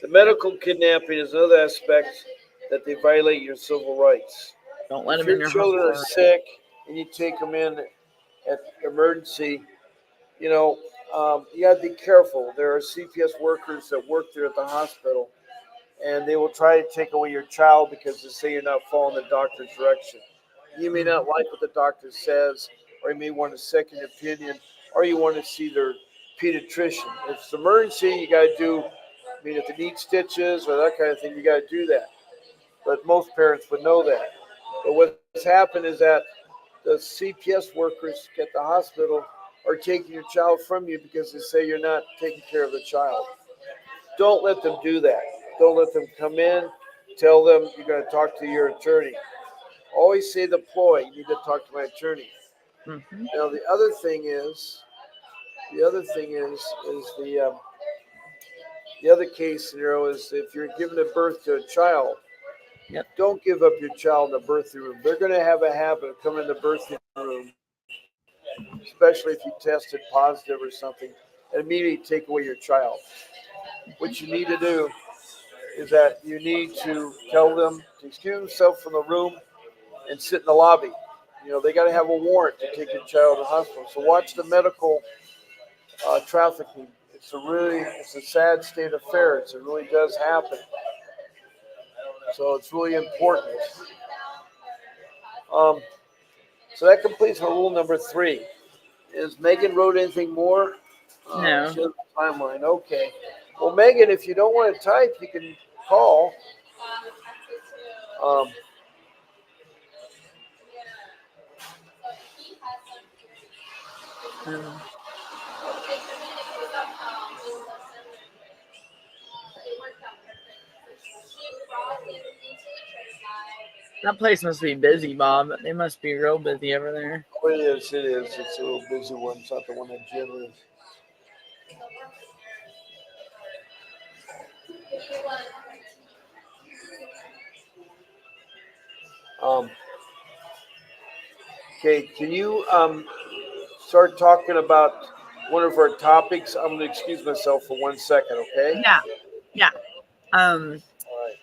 The medical kidnapping is another aspect that they violate your civil rights. Don't let If them in your your children are hospital. sick and you take them in at emergency, you know, you got to be careful. There are CPS workers that work there at the hospital, and they will try to take away your child because they say you're not following the doctor's direction. You may not Mm-hmm. like what the doctor says, or you may want a second opinion, or you want to see their pediatrician. If it's an emergency, you got to do. I mean, if they need stitches or that kind of thing, you got to do that. But most parents would know that. But what's happened is that the CPS workers at the hospital are taking your child from you because they say you're not taking care of the child. Don't let them do that. Don't let them come in. Tell them you're going to talk to your attorney. Always say the ploy. You need to talk to my attorney. Mm-hmm. Now the other case scenario is if you're giving a birth to a child, Yep. don't give up your child in the birthing room. They're going to have a habit of coming in the birthing room, especially if you tested positive or something, and immediately take away your child. What you need to do is that you need to tell them to excuse themselves from the room and sit in the lobby. You know, they got to have a warrant to take your child to the hospital. So watch the medical trafficking. It's a sad state of affairs. It really does happen. So it's really important. Um, so that completes our rule number 3. Is Megan wrote anything more? No. She has a timeline. Okay. Well, Megan, if you don't want to type, you can call. Um, Um, that place must be busy, Bob. They must be real busy over there. it is. It is. It's a little busy one. It's not the one that Jim is. Um, okay. Can you start talking about one of our topics? I'm going to excuse myself for 1 second. Okay. Yeah. Yeah. Um, All right.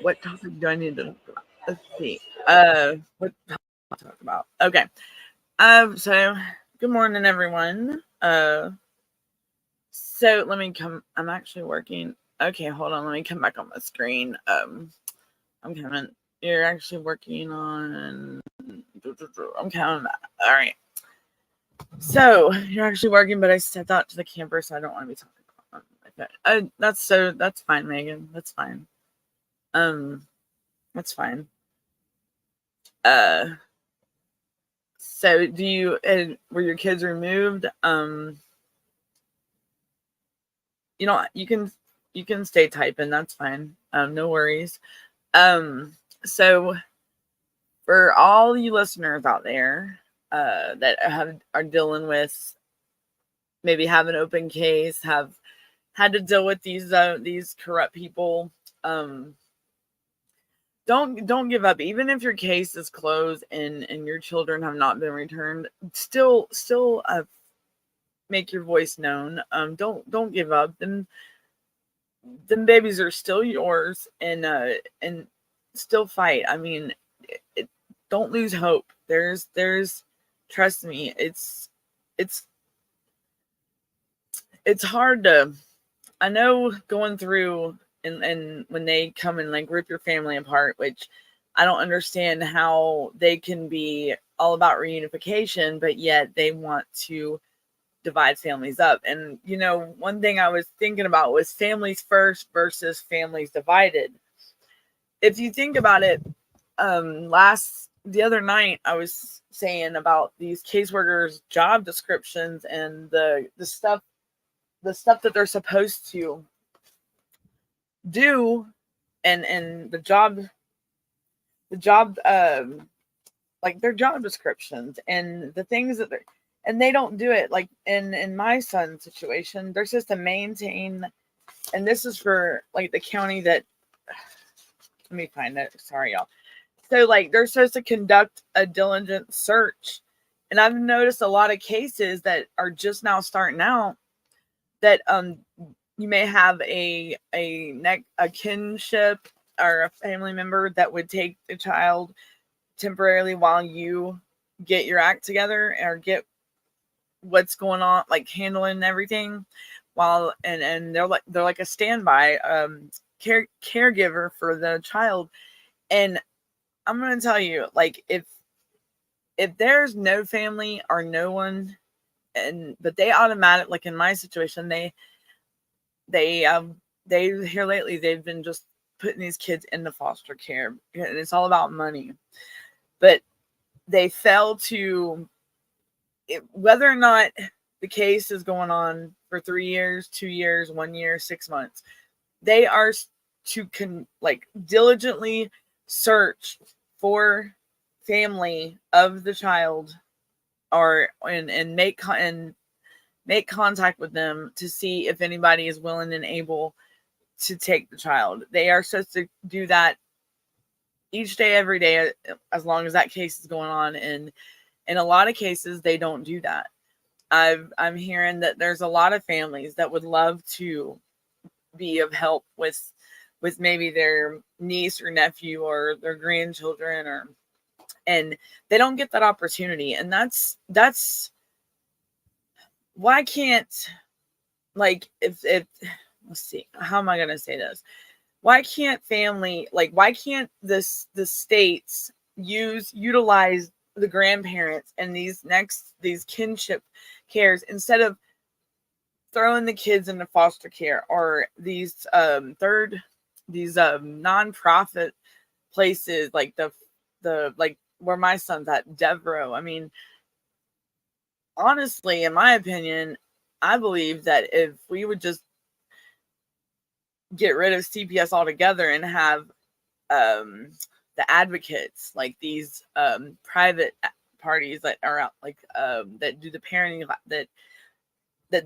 what topic do I need to? Let's see. What topic to talk about? Okay. So good morning, everyone. So let me come. I'm actually working. Okay, hold on. Let me come back on my screen. I'm coming. You're actually working on. I'm coming back. All right. So you're actually working, but I stepped out to the camper, so I don't want to be talking like that. That's fine, Megan. That's fine. That's fine. Uh, So do you, were your kids removed? You know, you can stay typing, that's fine. No worries. So for all you listeners out there that are dealing with, maybe have an open case, have had to deal with these corrupt people, don't give up. Even if your case is closed and your children have not been returned, still make your voice known. Don't give up. Them babies are still yours, and still fight. I mean, don't lose hope. There's trust me, it's hard to, I know, going through and when they come and like rip your family apart, which I don't understand how they can be all about reunification, but yet they want to divide families up. And you know, one thing I was thinking about was families first versus families divided. If you think about it, the other night I was saying about these caseworkers' job descriptions and the stuff that they're supposed to do, and the job like their job descriptions and the things that they don't do it. Like in my son's situation, they're supposed to maintain, and this is for like the county that, let me find it, sorry y'all. So like they're supposed to conduct a diligent search, and I've noticed a lot of cases that are just now starting out that you may have a kinship or a family member that would take the child temporarily while you get your act together or get what's going on, like handling everything, while and they're like a standby caregiver for the child. And I'm gonna tell you, like, if there's no family or no one, but they automatic, like in my situation, they here lately they've been just putting these kids into foster care, and it's all about money. But they fail to, whether or not the case is going on for 3 years, 2 years, 1 year, 6 months, they are to diligently search for family of the child, or and make contact with them to see if anybody is willing and able to take the child. They are supposed to do that each day, every day, as long as that case is going on. And in a lot of cases, they don't do that. I'm hearing that there's a lot of families that would love to be of help with maybe their niece or nephew or their grandchildren, and they don't get that opportunity. And that's why can't, like, if let's see, how am I going to say this? Why can't the states utilize the grandparents and these kinship cares, instead of throwing the kids into foster care, or these nonprofit places like the like where my son's at, Devereaux. I mean, honestly, in my opinion, I believe that if we would just get rid of CPS altogether and have the advocates, like these private parties that are out, like that do the parenting, that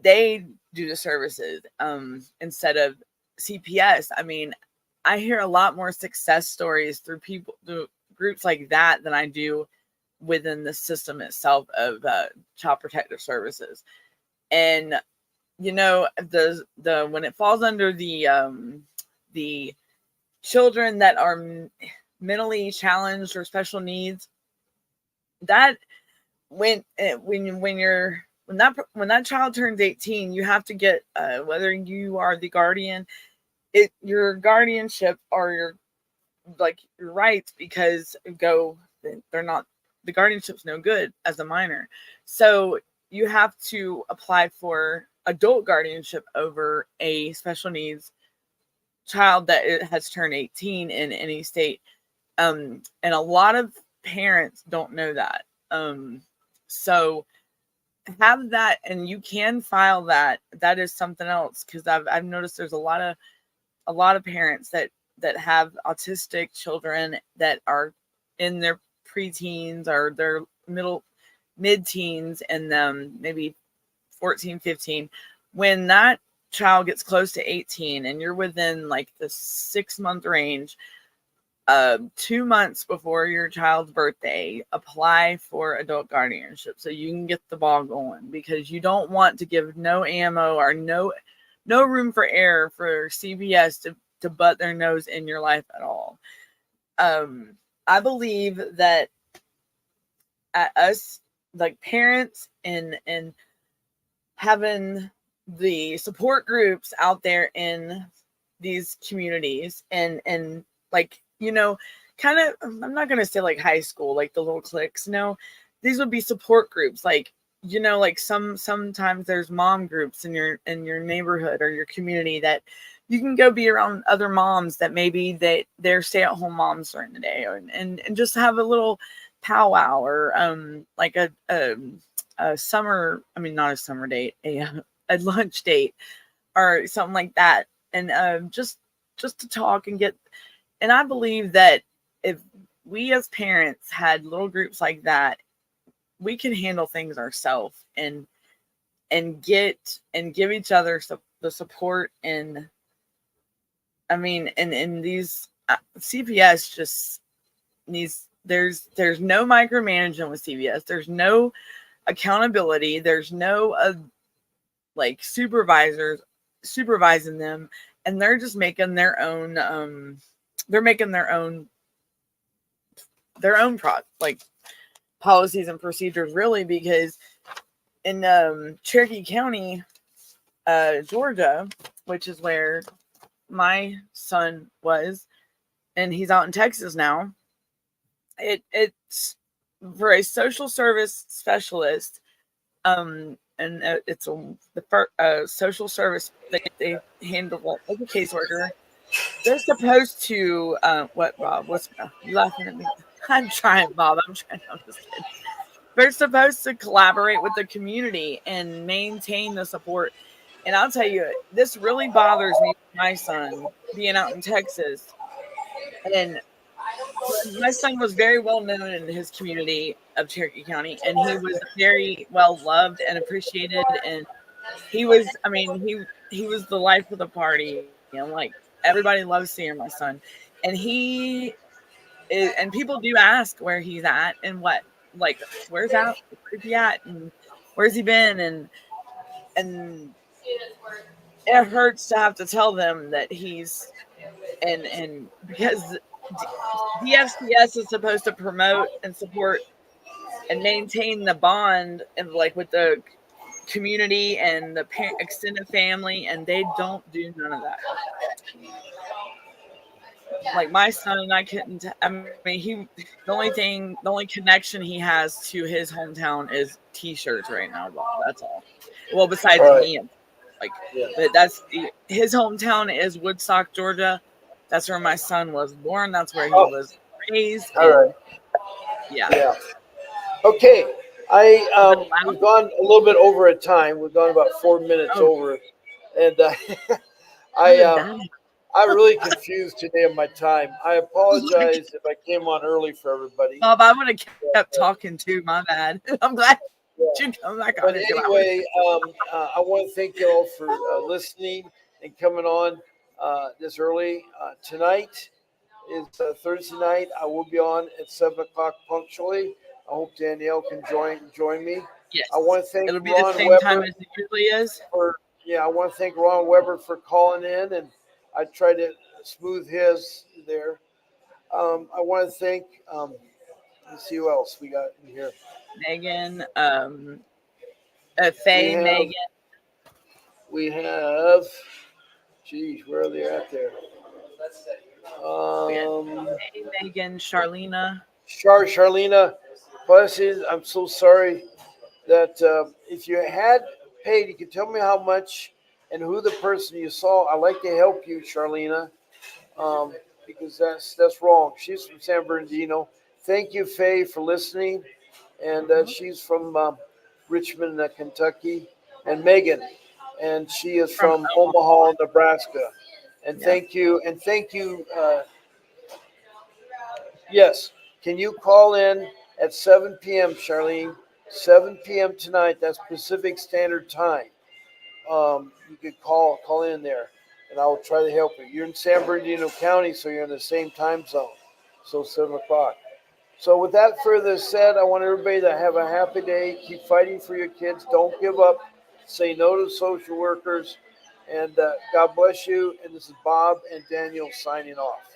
they do the services instead of CPS. I mean, I hear a lot more success stories through groups like that than I do within the system itself of child protective services. And you know, the when it falls under the children that are mentally challenged or special needs, that when that child turns 18, you have to get whether you are the guardian, your guardianship or your rights, because they're not, the guardianship's no good as a minor. So you have to apply for adult guardianship over a special needs child that has turned 18 in any state. And a lot of parents don't know that. So have that, and you can file that. That is something else, because I've noticed there's a lot of parents that have autistic children that are in their preteens or their mid-teens, and maybe 14, 15. When that child gets close to 18 and you're within like the 6-month range, 2 months before your child's birthday, apply for adult guardianship so you can get the ball going, because you don't want to give no ammo or no room for error for CPS to butt their nose in your life at all. I believe that us, like parents, and having the support groups out there in these communities, and like, kind of, I'm not going to say like high school, like the little cliques. No, these would be support groups. Like, like sometimes there's mom groups in your neighborhood or your community that you can go be around other moms that maybe they're stay-at-home moms during the day, and just have a little powwow, or like a summer, I mean, not a summer date, a lunch date or something like that. And just to talk and get, and I believe that if we as parents had little groups like that, we can handle things ourselves, and give each other the support. And I mean, and these CPS just needs, there's no micromanagement with CPS. There's no accountability. There's no like supervisors supervising them, and they're just making their own like policies and procedures, really, because in Cherokee County, Georgia, which is where my son was, and he's out in Texas now, it's for a social service specialist, and it's the first social service, they handle like a caseworker. They're supposed to what, Bob? What's you laughing at me? I'm trying, Bob. I'm trying. I'm just kidding. They're supposed to collaborate with the community and maintain the support. And I'll tell you, this really bothers me with my son being out in Texas. And my son was very well known in his community of Cherokee County, and he was very well loved and appreciated. And he was, I mean, he was the life of the party. Like, everybody loves seeing my son. And and people do ask where he's at and what, like, where's he at, and where's he been, and it hurts to have to tell them that he's, and because the FCS is supposed to promote and support and maintain the bond, and like with the community and the extended family, and they don't do none of that. Like my son, I couldn't. I mean, the only connection he has to his hometown is T-shirts right now. That's all. Well, besides me, like, but his hometown is Woodstock, Georgia. That's where my son was born. That's where he was raised. All right. Yeah. Okay. We've gone a little bit over a time. We've gone about 4 minutes over, and I'm really confused today on my time. I apologize if I came on early for everybody. Bob, I would have kept talking too. My bad. I'm glad you come back on. But anyway, I want to thank you all for listening and coming on this early. Tonight is Thursday night. I will be on at 7:00 punctually. I hope Danielle can join me. Yes. I want to thank It'll be Ron the same Weber time as it usually is. I want to thank Ron Weber for calling in, and I tried to smooth his there. I want to thank. Let's see who else we got in here. Megan, Faye, Megan. We have. Geez, where are they at there? Faye, Megan, Charlena. Charlena. Blessings. I'm so sorry that if you had paid, you could tell me how much and who the person you saw. I'd like to help you, Charlena, because that's wrong. She's from San Bernardino. Thank you, Faye, for listening. and she's from Richmond, Kentucky, and Megan, and she is From from Omaha, Nebraska. And yeah. thank you. Yes, can you call in at 7 p.m., Charlene? 7 p.m. tonight. That's Pacific Standard Time. You could call in there, and I will try to help you. You're in San Bernardino County, so you're in the same time zone. So 7 o'clock. So with that further said, I want everybody to have a happy day. Keep fighting for your kids. Don't give up. Say no to social workers. And God bless you. And this is Bob and Daniel signing off.